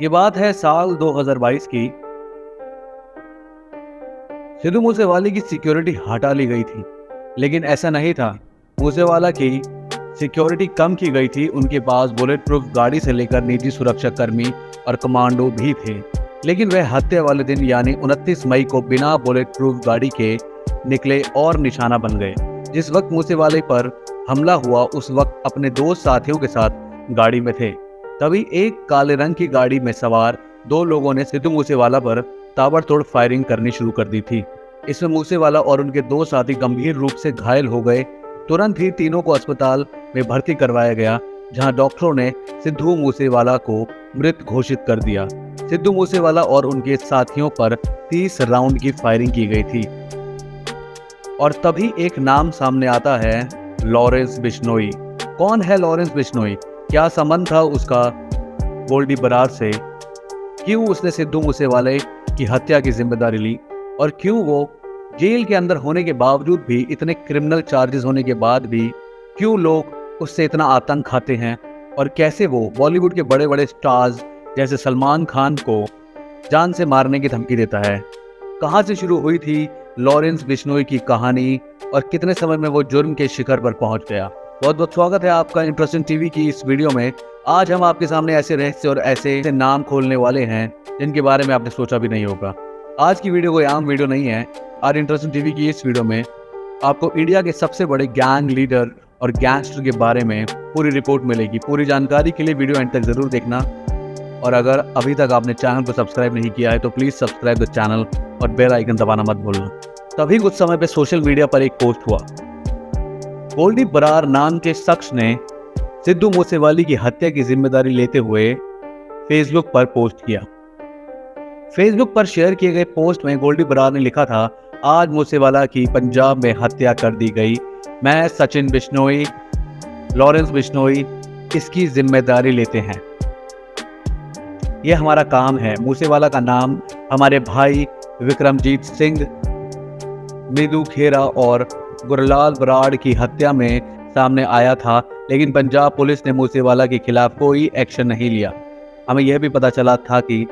ये बात है साल 2022 की। सिद्धू मूसेवाले की सिक्योरिटी हटा ली गई थी, लेकिन ऐसा नहीं था। मूसेवाला की सिक्योरिटी कम की गई थी। उनके पास बुलेट प्रूफ गाड़ी से लेकर निजी सुरक्षा कर्मी और कमांडो भी थे। लेकिन वह हत्या वाले दिन यानी 29 मई को बिना बुलेट प्रूफ गाड़ी के निकले और निशाना बन गए। जिस वक्त मूसेवाले पर हमला हुआ उस वक्त अपने दो साथियों के साथ गाड़ी में थे। तभी एक काले रंग की गाड़ी में सवार दो लोगों ने सिद्धू मूसेवाला पर ताबड़तोड़ फायरिंग करनी शुरू कर दी थी। इसमें मूसेवाला और उनके दो साथी गंभीर रूप से घायल हो गए। तुरंत ही तीनों को अस्पताल में भर्ती करवाया गया, जहां डॉक्टरों ने सिद्धू मूसेवाला को मृत घोषित कर दिया। सिद्धू मूसेवाला और उनके साथियों पर 30 राउंड की फायरिंग की गई थी। और तभी एक नाम सामने आता है, लॉरेंस बिश्नोई। कौन है लॉरेंस बिश्नोई? क्या संबंध था उसका गोल्डी बरार से? क्यों उसने सिद्धू मूसेवाले की हत्या की जिम्मेदारी ली? और क्यों वो जेल के अंदर होने के बावजूद भी, इतने क्रिमिनल चार्जेस होने के बाद भी, क्यों लोग उससे इतना आतंक खाते हैं? और कैसे वो बॉलीवुड के बड़े बड़े स्टार्स जैसे सलमान खान को जान से मारने की धमकी देता है? कहां से शुरू हुई थी लॉरेंस बिश्नोई की कहानी और कितने समय में वो जुर्म के शिखर पर पहुंच गया? बहुत बहुत स्वागत है आपका इंटरेस्टिंग टीवी की इस वीडियो में। आज हम आपके सामने ऐसे रहस्य और ऐसे नाम खोलने वाले हैं जिनके बारे में आपने सोचा भी नहीं होगा। आज की वीडियो कोई आम वीडियो नहीं है। आज इंटरेस्टिंग टीवी की इस वीडियो में आपको इंडिया के सबसे बड़े गैंग लीडर और गैंगस्टर के बारे में पूरी रिपोर्ट मिलेगी। पूरी जानकारी के लिए वीडियो एंड तक जरूर देखना। और अगर अभी तक आपने चैनल को सब्सक्राइब नहीं किया है तो प्लीज सब्सक्राइब द चैनल और बेल आइकन दबाना मत भूलना। तभी कुछ समय पे सोशल मीडिया पर एक पोस्ट हुआ। गोल्डी बरार नाम के शख्स ने सिद्धू मूसेवाले की हत्या की जिम्मेदारी लेते हुए फेसबुक पर पोस्ट किया। फेसबुक पर शेयर किए गए पोस्ट में गोल्डी बरार ने लिखा था, आज मूसेवाला की पंजाब में हत्या कर दी गई। मैं सचिन बिश्नोई, लॉरेंस बिश्नोई इसकी जिम्मेदारी लेते हैं। यह हमारा काम है। मूसेवाला का नाम हमारे भाई विक्रमजीत सिंह, मृदु खेरा और गुरलाल बराड़ की हत्या में सामने आया था, लेकिन पंजाब पुलिस ने मूसेवाला के खिलाफ कोई एक्शन नहीं लिया। हमें यह भी पता चला था कि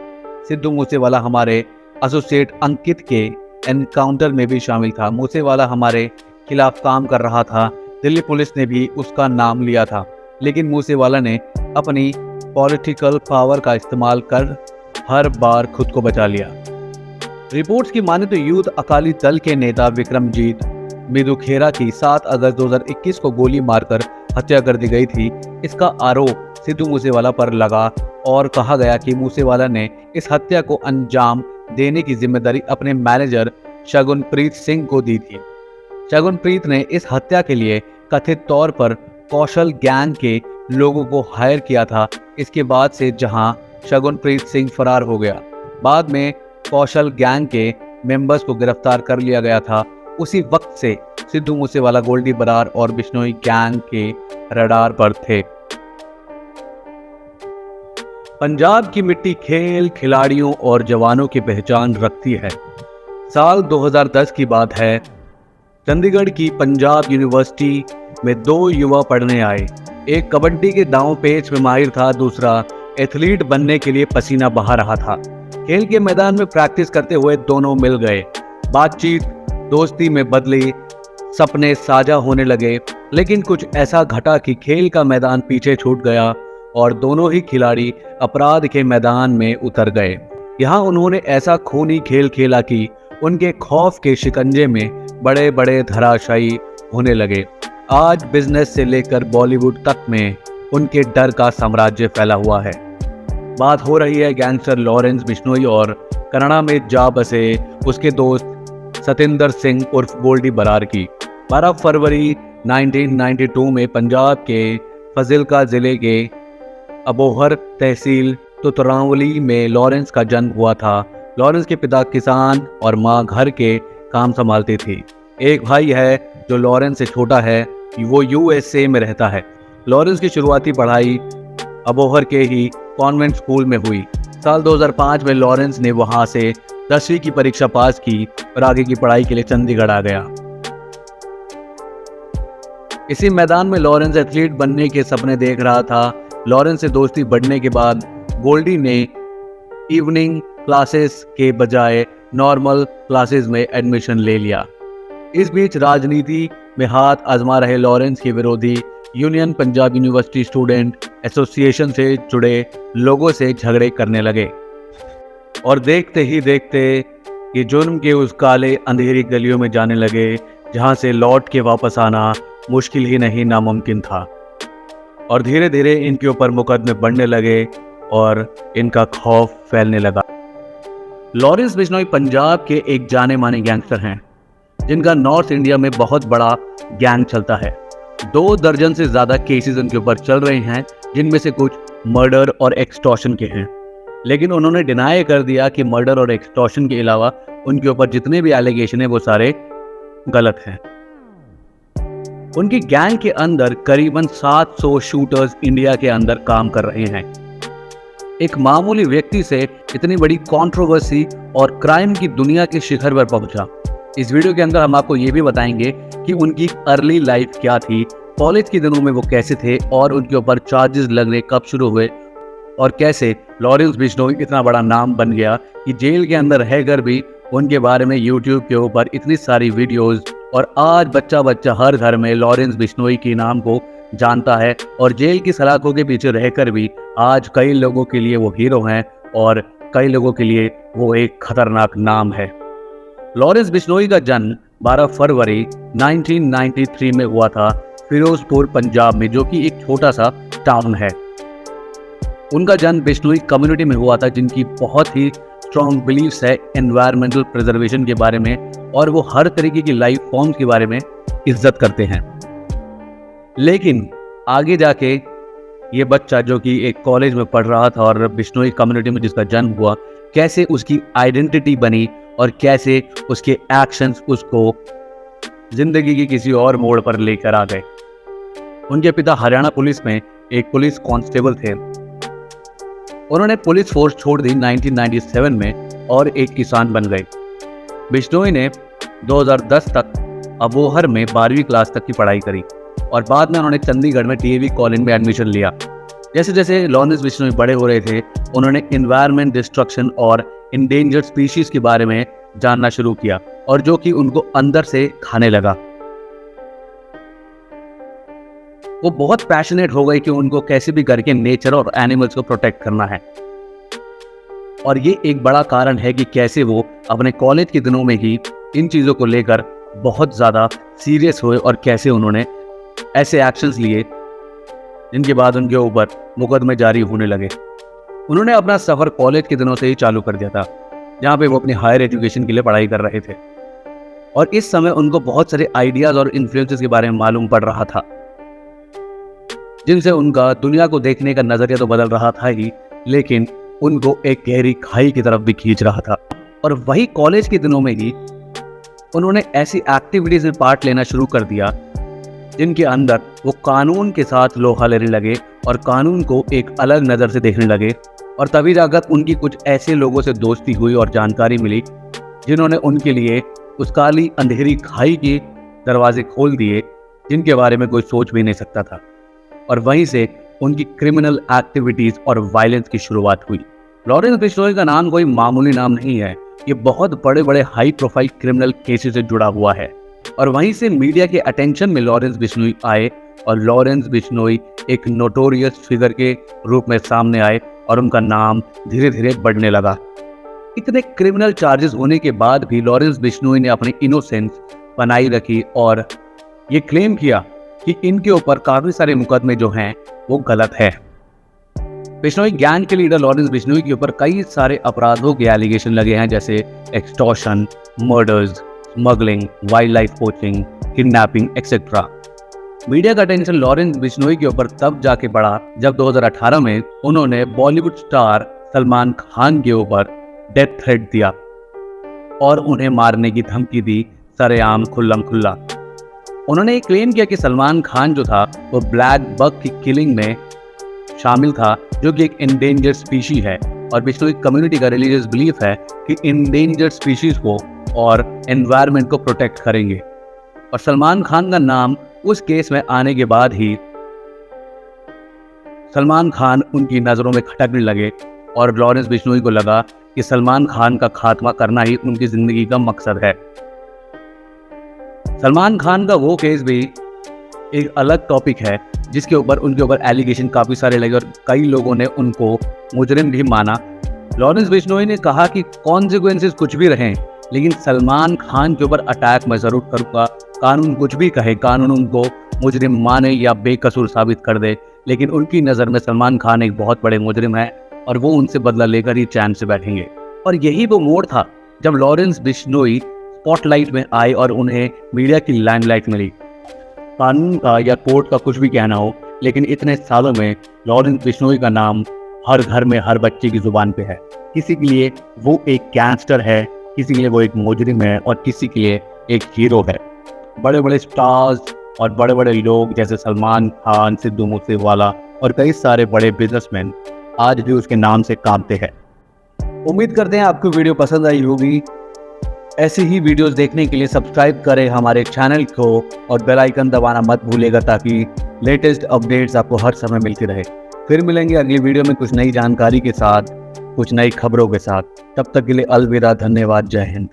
सिद्धू मूसेवाला हमारे एसोसिएट अंकित के एनकाउंटर में भी शामिल था। मूसेवाला हमारे खिलाफ काम कर रहा था। दिल्ली पुलिस ने भी उसका नाम लिया था, लेकिन मूसेवाला ने अपनी पॉलिटिकल पावर का इस्तेमाल कर हर बार खुद को बचा लिया। रिपोर्ट्स की माने तो यूथ अकाली दल के नेता विक्रमजीत मृदु खेरा की 7 अगस्त 2021 को गोली मारकर हत्या कर दी गई थी। इसका आरोप सिद्धू मूसेवाला पर लगा और कहा गया कि मूसेवाला ने इस हत्या को अंजाम देने की जिम्मेदारी अपने मैनेजर शगुनप्रीत सिंह को दी थी। शगुनप्रीत ने इस हत्या के लिए कथित तौर पर कौशल गैंग के लोगों को हायर किया था। इसके बाद से जहां शगुनप्रीत सिंह फरार हो गया, बाद में कौशल गैंग के मेंबर्स को गिरफ्तार कर लिया गया था। उसी वक्त से सिद्धू मूसेवाला गोल्डी बरार और बिश्नोई गैंग के रडार पर थे। पंजाब की मिट्टी खेल, खिलाड़ियों और जवानों की पहचान रखती है। साल 2010 की बात है। चंडीगढ़ की पंजाब यूनिवर्सिटी में 2 युवा पढ़ने आए। एक कबड्डी के दांव पेच में माहिर था, दूसरा एथलीट बनने के लिए पसीना बहा रहा था। खेल के मैदान में प्रैक्टिस करते हुए दोनों मिल गए। बातचीत दोस्ती में बदली, सपने साझा होने लगे। लेकिन कुछ ऐसा घटा कि खेल का मैदान पीछे छूट गया और दोनों ही खिलाड़ी अपराध के मैदान में उतर गए। यहाँ उन्होंने ऐसा खूनी खेल खेला कि उनके खौफ के शिकंजे में बड़े बड़े धराशायी होने लगे। आज बिजनेस से लेकर बॉलीवुड तक में उनके डर का साम्राज्य फैला हुआ है। बात हो रही है गैंगस्टर लॉरेंस बिश्नोई और कनाडा में जा बसे उसके दोस्त सतिंदर सिंह उर्फ गोल्डी बरार की। 12 फरवरी 1992 में पंजाब के फजिल्का जिले के अबोहर तहसील तुतरावली में लॉरेंस का जन्म हुआ था। लॉरेंस के पिता किसान और मां घर के काम संभालती थी। एक भाई है जो लॉरेंस से छोटा है, वो यूएसए में रहता है। लॉरेंस की शुरुआती पढ़ाई अबोहर के ही कॉन्वेंट स्कूल में हुई। साल 2005 में लॉरेंस ने वहां से 10वीं की परीक्षा पास की और आगे की पढ़ाई के लिए चंडीगढ़ आ गया। इसी मैदान में लॉरेंस एथलीट बनने के सपने देख रहा था। लॉरेंस से दोस्ती बढ़ने के बाद गोल्डी ने इवनिंग क्लासेस के बजाय नॉर्मल क्लासेस में एडमिशन ले लिया। इस बीच राजनीति में हाथ आजमा रहे लॉरेंस के विरोधी union Punjab university student association से जुड़े लोगों से झगड़े करने लगे और देखते ही देखते ये जुर्म के उस काले अंधेरी गलियों में जाने लगे जहां से लौट के वापस आना मुश्किल ही नहीं नामुमकिन था। और धीरे धीरे इनके ऊपर मुकदमे बढ़ने लगे और इनका खौफ फैलने लगा। लॉरेंस बिश्नोई पंजाब के एक जाने माने गैंगस्टर हैं जिनका नॉर्थ इंडिया में बहुत बड़ा गैंग चलता है। 2 दर्जन से ज्यादा केसेस उनके ऊपर चल रहे हैं जिनमें से कुछ मर्डर और एक्सटॉर्शन के हैं, लेकिन उन्होंने डिनाई कर दिया कि मर्डर और एक्सटॉर्शन के अलावा उनके ऊपर जितने भी एलिगेशन है वो सारे गलत हैं। उनकी गैंग के अंदर करीबन 700 शूटर्स इंडिया के अंदर काम कर रहे हैं। एक मामूली व्यक्ति से इतनी बड़ी कंट्रोवर्सी और क्राइम की दुनिया के शिखर पर पहुंचा। इस वीडियो के अंदर हम आपको ये भी बताएंगे कि उनकी अर्ली लाइफ क्या थी, कॉलेज के दिनों में वो कैसे थे और उनके ऊपर चार्जेस लगने कब शुरू हुए और कैसे लॉरेंस बिश्नोई इतना बड़ा नाम बन गया कि जेल के अंदर रहकर भी उनके बारे में यूट्यूब के ऊपर इतनी सारी वीडियोस और आज बच्चा बच्चा हर घर में लॉरेंस बिश्नोई के नाम को जानता है और जेल की सलाखों के पीछे रहकर भी आज कई लोगों के लिए वो हीरो हैं और कई लोगों के लिए वो एक खतरनाक नाम है। लॉरेंस बिश्नोई का जन्म 12 फरवरी 1993 में हुआ था फिरोजपुर पंजाब में, जो कि एक छोटा सा टाउन है। उनका जन्म बिश्नोई कम्युनिटी में हुआ था जिनकी बहुत ही स्ट्रॉन्ग बिलीफ्स है एनवायरमेंटल प्रिजर्वेशन के बारे में और वो हर तरीके की लाइफ फॉर्म्स के बारे में इज्जत करते हैं। लेकिन आगे जाके ये बच्चा जो कि एक कॉलेज में पढ़ रहा था और बिश्नोई कम्युनिटी में जिसका जन्म हुआ, कैसे उसकी आइडेंटिटी बनी और कैसे उसके एक्शंस उसको जिंदगी की किसी और मोड़ पर लेकर आ गए। उनके पिता हरियाणा पुलिस में एक पुलिस कांस्टेबल थे। उन्होंने पुलिस फोर्स छोड़ दी 1997 में और एक किसान बन गए। बिश्नोई ने 2010 तक अबोहर में 12वीं क्लास तक की पढ़ाई करी और बाद में उन्होंने चंडीगढ़ में DAV कॉलेज में एडमिशन लिया। जैसे जैसे लॉरेंस बिश्नोई बड़े हो रहे थे, उन्होंने एनवायरमेंट डिस्ट्रक्शन और इंडेंजर्ड स्पीशीज के बारे में जानना शुरू किया और जो कि उनको अंदर से खाने लगा। वो बहुत पैशनेट हो गए कि उनको कैसे भी करके नेचर और एनिमल्स को प्रोटेक्ट करना है और ये एक बड़ा कारण है कि कैसे वो अपने कॉलेज के दिनों में ही इन चीज़ों को लेकर बहुत ज़्यादा सीरियस हुए और कैसे उन्होंने ऐसे एक्शंस लिए जिनके बाद उनके ऊपर मुकदमे जारी होने लगे। उन्होंने अपना सफ़र कॉलेज के दिनों से ही चालू कर दिया था, जहाँ पे वो अपनी हायर एजुकेशन के लिए पढ़ाई कर रहे थे और इस समय उनको बहुत सारे आइडियाज़ और इन्फ्लुएंसेस के बारे में मालूम पड़ रहा था जिनसे उनका दुनिया को देखने का नज़रिया तो बदल रहा था ही, लेकिन उनको एक गहरी खाई की तरफ भी खींच रहा था। और वही कॉलेज के दिनों में ही उन्होंने ऐसी एक्टिविटीज़ में पार्ट लेना शुरू कर दिया जिनके अंदर वो कानून के साथ लोहा लेने लगे और कानून को एक अलग नज़र से देखने लगे। और तभी जाकर उनकी कुछ ऐसे लोगों से दोस्ती हुई और जानकारी मिली जिन्होंने उनके लिए उस काली अंधेरी खाई के दरवाजे खोल दिए जिनके बारे में कोई सोच भी नहीं सकता था। और वहीं से उनकी क्रिमिनल एक्टिविटीज़ और वायलेंस की शुरुआत हुई। लॉरेंस बिश्नोई का नाम कोई मामूली नाम नहीं है, ये बहुत बड़े बड़े हाई प्रोफाइल क्रिमिनल केसेस से जुड़ा हुआ है। और वहीं से मीडिया के अटेंशन में लॉरेंस बिश्नोई आए और लॉरेंस बिश्नोई एक नोटोरियस फिगर के रूप में सामने आए और उनका नाम धीरे धीरे बढ़ने लगा। इतने क्रिमिनल चार्जेस होने के बाद भी लॉरेंस बिश्नोई ने अपनी इनोसेंस बनाई रखी और ये क्लेम किया कि इनके ऊपर काफी सारे मुकदमे जो हैं वो गलत है। बिश्नोई गैंग के लीडर लॉरेंस बिश्नोई के ऊपर कई सारे अपराधों के एलिगेशन लगे हैं, जैसे extortion, murders, smuggling, wild life poaching, kidnapping etcetera. Media का अटेंशन लॉरेंस बिश्नोई के ऊपर तब जाके बढ़ा जब 2018 में उन्होंने बॉलीवुड स्टार सलमान खान के ऊपर डेथ थ्रेट दिया और उन्हें मारने की धमकी दी सरेआम खुल्लम खुल्ला। उन्होंने ये क्लेम किया कि सलमान खान जो था वो ब्लैक बग की किलिंग में शामिल था, जो कि एक इंडेंजर्ड स्पीशी है और बिश्नोई कम्युनिटी का रिलीजियस बिलीफ है कि इंडेंजर्ड स्पीशीज को और एनवायरनमेंट को प्रोटेक्ट करेंगे। और सलमान खान का नाम उस केस में आने के बाद ही सलमान खान उनकी नज़रों में खटकने लगे और लॉरेंस बिश्नोई को लगा कि सलमान खान का खात्मा करना ही उनकी जिंदगी का मकसद है। सलमान खान का वो केस भी एक अलग टॉपिक है जिसके ऊपर उनके ऊपर एलिगेशन काफ़ी सारे लगे और कई लोगों ने उनको मुजरिम भी माना। लॉरेंस बिश्नोई ने कहा कि कॉन्सिक्वेंसेस कुछ भी रहें, लेकिन सलमान खान के ऊपर अटैक मैं ज़रूर करूँगा। कानून कुछ भी कहे, कानून उनको मुजरिम माने या बेकसूर साबित कर दे, लेकिन उनकी नज़र में सलमान खान एक बहुत बड़े मुजरिम है और वो उनसे बदला लेकर ही चैन से बैठेंगे। और यही वो मोड़ था जब लॉरेंस बिश्नोई स्पॉटलाइट में आए और उन्हें मीडिया की लाइमलाइट मिली। कानून का या कोर्ट का कुछ भी कहना हो, लेकिन इतने सालों में लॉरेंस बिश्नोई का नाम हर घर में हर बच्चे की जुबान पे है। किसी के लिए वो एक गैंगस्टर है, किसी के लिए वो एक मुजरिम है और किसी के लिए एक हीरो है। बड़े बड़े स्टार्स और बड़े बड़े लोग जैसे सलमान खान, सिद्धू मूसेवाला और कई सारे बड़े बिजनेसमैन आज भी उसके नाम से कांपते हैं। उम्मीद करते हैं आपको वीडियो पसंद आई होगी। ऐसी ही वीडियोस देखने के लिए सब्सक्राइब करें हमारे चैनल को और बेल आइकन दबाना मत भूलिएगा ताकि लेटेस्ट अपडेट्स आपको हर समय मिलती रहे। फिर मिलेंगे अगली वीडियो में कुछ नई जानकारी के साथ, कुछ नई खबरों के साथ। तब तक के लिए अलविदा, धन्यवाद, जय हिंद।